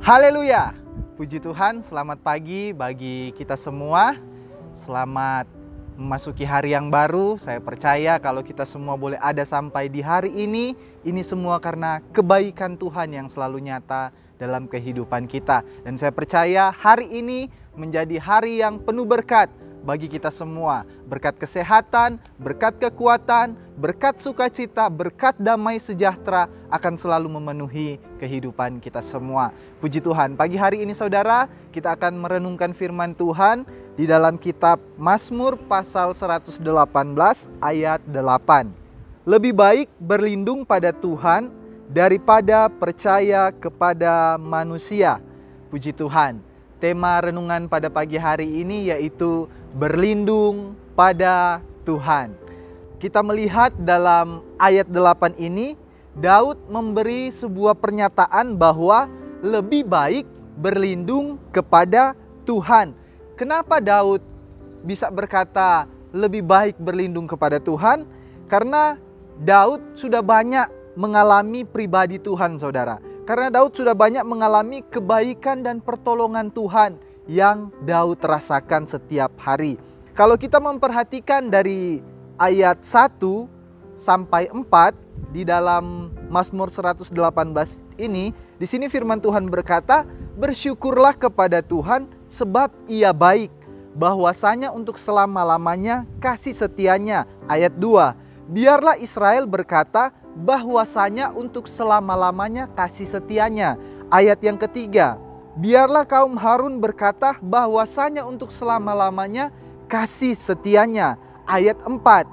Haleluya! Puji Tuhan, selamat pagi bagi kita semua. Selamat memasuki hari yang baru. Saya percaya kalau kita semua boleh ada sampai di hari ini semua karena kebaikan Tuhan yang selalu nyata dalam kehidupan kita. Dan saya percaya hari ini menjadi hari yang penuh berkat bagi kita semua. Berkat kesehatan, berkat kekuatan, berkat sukacita, berkat damai sejahtera akan selalu memenuhi kehidupan kita semua. Puji Tuhan, pagi hari ini saudara, kita akan merenungkan firman Tuhan di dalam kitab Mazmur pasal 118 ayat 8. Lebih baik berlindung pada Tuhan daripada percaya kepada manusia. Puji Tuhan. Tema renungan pada pagi hari ini yaitu berlindung pada Tuhan. Kita melihat dalam ayat 8 ini, Daud memberi sebuah pernyataan bahwa lebih baik berlindung kepada Tuhan. Kenapa Daud bisa berkata lebih baik berlindung kepada Tuhan? Karena Daud sudah banyak mengalami pribadi Tuhan, saudara. Karena Daud sudah banyak mengalami kebaikan dan pertolongan Tuhan yang Daud rasakan setiap hari. Kalau kita memperhatikan dari ayat 1 sampai 4 di dalam Mazmur 118 ini, di sini firman Tuhan berkata, "Bersyukurlah kepada Tuhan sebab Ia baik, bahwasanya untuk selama-lamanya kasih setianya." Ayat 2, "Biarlah Israel berkata, bahwasanya untuk selama-lamanya kasih setianya." Ayat yang ketiga, "Biarlah kaum Harun berkata, bahwasanya untuk selama-lamanya kasih setianya." Ayat 4,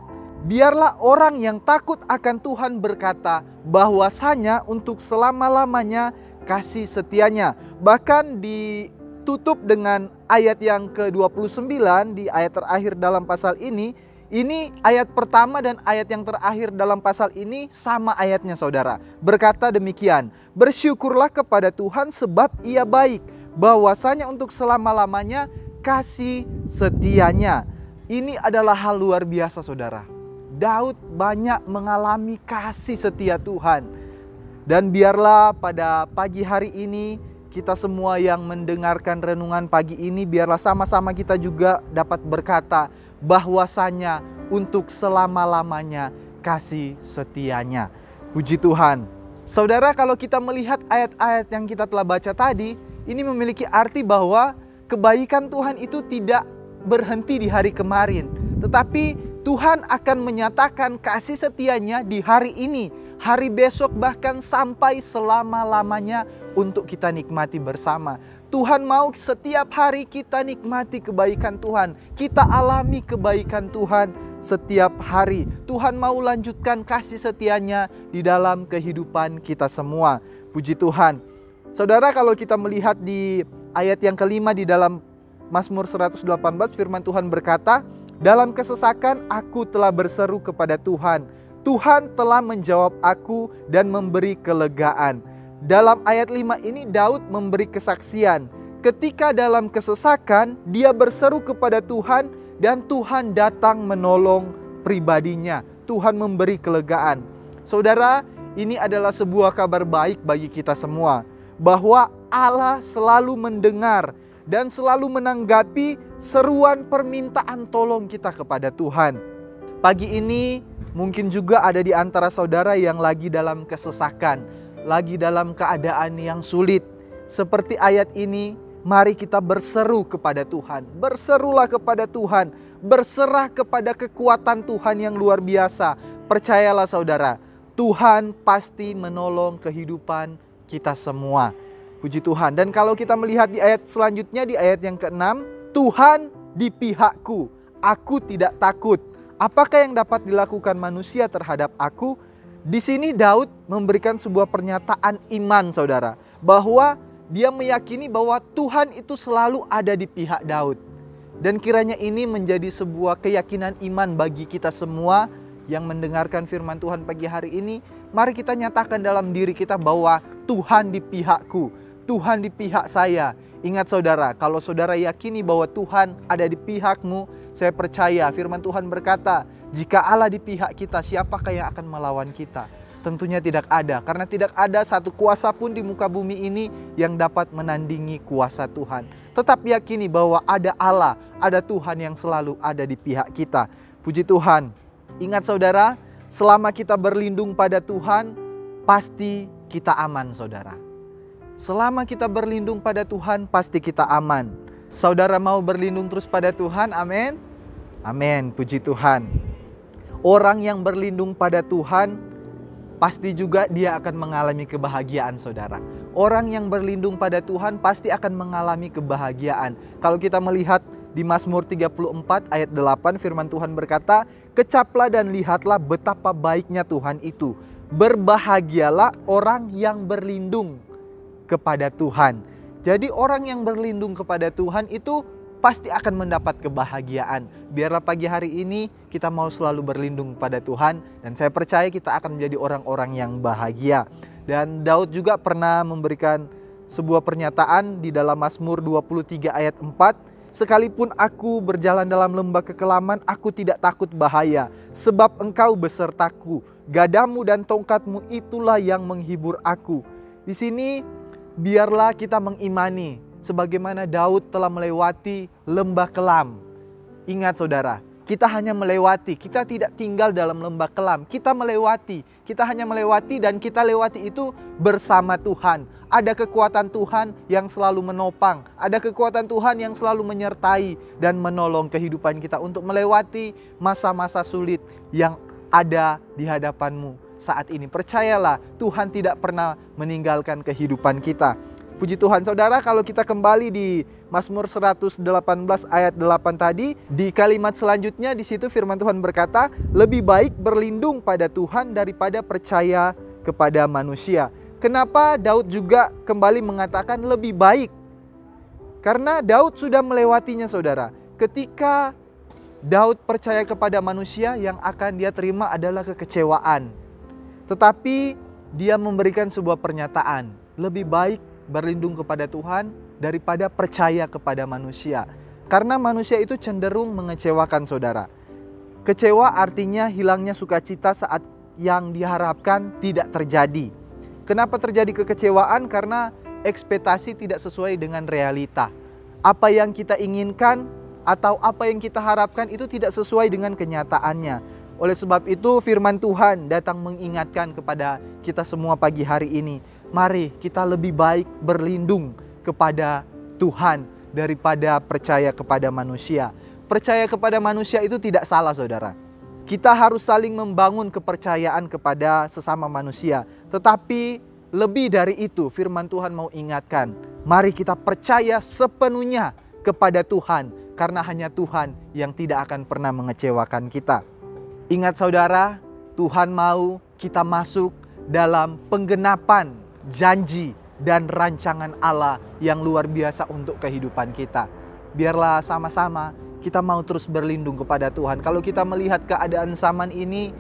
"Biarlah orang yang takut akan Tuhan berkata, bahwasanya untuk selama-lamanya kasih setianya." Bahkan ditutup dengan ayat yang ke-29 di ayat terakhir dalam pasal ini. Ini ayat pertama dan ayat yang terakhir dalam pasal ini sama ayatnya, saudara. Berkata demikian, "Bersyukurlah kepada Tuhan sebab Ia baik, bahwasanya untuk selama-lamanya kasih setianya." Ini adalah hal luar biasa, saudara. Daud banyak mengalami kasih setia Tuhan. Dan biarlah pada pagi hari ini kita semua yang mendengarkan renungan pagi ini, biarlah sama-sama kita juga dapat berkata bahwasanya untuk selama-lamanya kasih setianya. Puji Tuhan. Saudara, kalau kita melihat ayat-ayat yang kita telah baca tadi, ini memiliki arti bahwa kebaikan Tuhan itu tidak berhenti di hari kemarin, tetapi Tuhan akan menyatakan kasih setianya di hari ini, hari besok, bahkan sampai selama-lamanya untuk kita nikmati bersama. Tuhan mau setiap hari kita nikmati kebaikan Tuhan. Kita alami kebaikan Tuhan setiap hari. Tuhan mau lanjutkan kasih setianya di dalam kehidupan kita semua. Puji Tuhan. Saudara, kalau kita melihat di ayat yang kelima di dalam Mazmur 118, firman Tuhan berkata, "Dalam kesesakan aku telah berseru kepada Tuhan. Tuhan telah menjawab aku dan memberi kelegaan." Dalam ayat 5 ini Daud memberi kesaksian. Ketika dalam kesesakan dia berseru kepada Tuhan dan Tuhan datang menolong pribadinya. Tuhan memberi kelegaan. Saudara, ini adalah sebuah kabar baik bagi kita semua. Bahwa Allah selalu mendengar dan selalu menanggapi seruan permintaan tolong kita kepada Tuhan. Pagi ini mungkin juga ada di antara saudara yang lagi dalam kesesakan, lagi dalam keadaan yang sulit. Seperti ayat ini, mari kita berseru kepada Tuhan. Berserulah kepada Tuhan. Berserah kepada kekuatan Tuhan yang luar biasa. Percayalah saudara, Tuhan pasti menolong kehidupan kita semua. Puji Tuhan. Dan kalau kita melihat di ayat selanjutnya, di ayat yang ke-6, "Tuhan di pihakku, aku tidak takut. Apakah yang dapat dilakukan manusia terhadap aku?" Di sini Daud memberikan sebuah pernyataan iman, saudara, bahwa dia meyakini bahwa Tuhan itu selalu ada di pihak Daud. Dan kiranya ini menjadi sebuah keyakinan iman bagi kita semua yang mendengarkan firman Tuhan pagi hari ini. Mari kita nyatakan dalam diri kita bahwa Tuhan di pihakku, Tuhan di pihak saya. Ingat saudara, kalau saudara yakini bahwa Tuhan ada di pihakmu, saya percaya firman Tuhan berkata, jika Allah di pihak kita, siapakah yang akan melawan kita? Tentunya tidak ada, karena tidak ada satu kuasa pun di muka bumi ini yang dapat menandingi kuasa Tuhan. Tetap yakini bahwa ada Allah, ada Tuhan yang selalu ada di pihak kita. Puji Tuhan. Ingat saudara, selama kita berlindung pada Tuhan, pasti kita aman saudara. Selama kita berlindung pada Tuhan, pasti kita aman. Saudara mau berlindung terus pada Tuhan, amin? Amin, puji Tuhan. Orang yang berlindung pada Tuhan, pasti juga dia akan mengalami kebahagiaan saudara. Orang yang berlindung pada Tuhan pasti akan mengalami kebahagiaan. Kalau kita melihat di Mazmur 34 ayat 8 firman Tuhan berkata, "Kecaplah dan lihatlah betapa baiknya Tuhan itu. Berbahagialah orang yang berlindung kepada Tuhan." Jadi orang yang berlindung kepada Tuhan itu pasti akan mendapat kebahagiaan. Biarlah pagi hari ini kita mau selalu berlindung pada Tuhan, dan saya percaya kita akan menjadi orang-orang yang bahagia. Dan Daud juga pernah memberikan sebuah pernyataan di dalam Mazmur 23 ayat 4, "Sekalipun aku berjalan dalam lembah kekelaman, aku tidak takut bahaya, sebab Engkau besertaku, gadamu dan tongkatmu itulah yang menghibur aku." Di sini biarlah kita mengimani sebagaimana Daud telah melewati lembah kelam. Ingat saudara, kita hanya melewati, kita tidak tinggal dalam lembah kelam. Kita melewati, kita hanya melewati, dan kita lewati itu bersama Tuhan. Ada kekuatan Tuhan yang selalu menopang, ada kekuatan Tuhan yang selalu menyertai dan menolong kehidupan kita untuk melewati masa-masa sulit yang ada di hadapanmu saat ini. Percayalah, Tuhan tidak pernah meninggalkan kehidupan kita. Puji Tuhan saudara, kalau kita kembali di Mazmur 118 ayat 8 tadi, di kalimat selanjutnya di situ firman Tuhan berkata, "Lebih baik berlindung pada Tuhan daripada percaya kepada manusia." Kenapa Daud juga kembali mengatakan lebih baik? Karena Daud sudah melewatinya saudara. Ketika Daud percaya kepada manusia, yang akan dia terima adalah kekecewaan. Tetapi dia memberikan sebuah pernyataan, lebih baik berlindung kepada Tuhan daripada percaya kepada manusia. Karena manusia itu cenderung mengecewakan saudara. Kecewa artinya hilangnya sukacita saat yang diharapkan tidak terjadi. Kenapa terjadi kekecewaan? Karena ekspektasi tidak sesuai dengan realita. Apa yang kita inginkan atau apa yang kita harapkan itu tidak sesuai dengan kenyataannya. Oleh sebab itu firman Tuhan datang mengingatkan kepada kita semua pagi hari ini. Mari kita lebih baik berlindung kepada Tuhan daripada percaya kepada manusia. Percaya kepada manusia itu tidak salah saudara. Kita harus saling membangun kepercayaan kepada sesama manusia. Tetapi lebih dari itu firman Tuhan mau ingatkan. Mari kita percaya sepenuhnya kepada Tuhan. Karena hanya Tuhan yang tidak akan pernah mengecewakan kita. Ingat saudara, Tuhan mau kita masuk dalam penggenapan janji dan rancangan Allah yang luar biasa untuk kehidupan kita. Biarlah sama-sama kita mau terus berlindung kepada Tuhan. Kalau kita melihat keadaan zaman ini,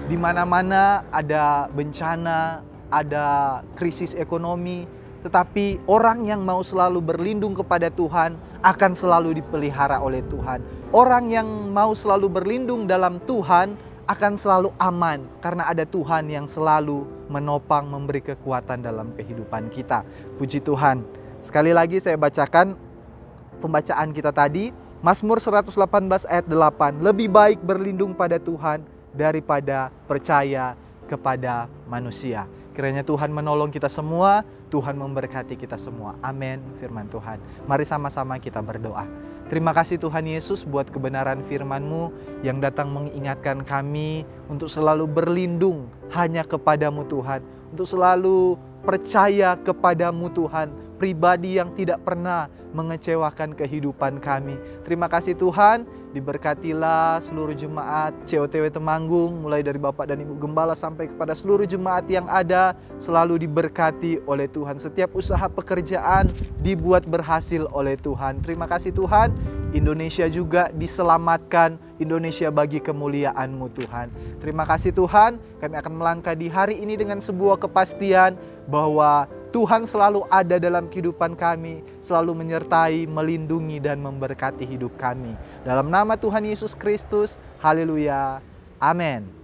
di mana-mana ada bencana, ada krisis ekonomi, tetapi orang yang mau selalu berlindung kepada Tuhan akan selalu dipelihara oleh Tuhan. Orang yang mau selalu berlindung dalam Tuhan akan selalu aman karena ada Tuhan yang selalu menopang, memberi kekuatan dalam kehidupan kita. Puji Tuhan. Sekali lagi saya bacakan pembacaan kita tadi, Mazmur 118 ayat 8. Lebih baik berlindung pada Tuhan daripada percaya kepada manusia. Kiranya Tuhan menolong kita semua, Tuhan memberkati kita semua. Amin, firman Tuhan. Mari sama-sama kita berdoa. Terima kasih Tuhan Yesus buat kebenaran firman-Mu yang datang mengingatkan kami untuk selalu berlindung hanya kepadamu Tuhan. Untuk selalu percaya kepadamu Tuhan, pribadi yang tidak pernah mengecewakan kehidupan kami. Terima kasih Tuhan, diberkatilah seluruh jemaat COTW Temanggung, mulai dari Bapak dan Ibu Gembala sampai kepada seluruh jemaat yang ada, selalu diberkati oleh Tuhan. Setiap usaha pekerjaan dibuat berhasil oleh Tuhan. Terima kasih Tuhan, Indonesia juga diselamatkan, Indonesia bagi kemuliaan-Mu Tuhan. Terima kasih Tuhan, kami akan melangkah di hari ini dengan sebuah kepastian bahwa Tuhan selalu ada dalam kehidupan kami, selalu menyertai, melindungi, dan memberkati hidup kami. Dalam nama Tuhan Yesus Kristus, haleluya, amin.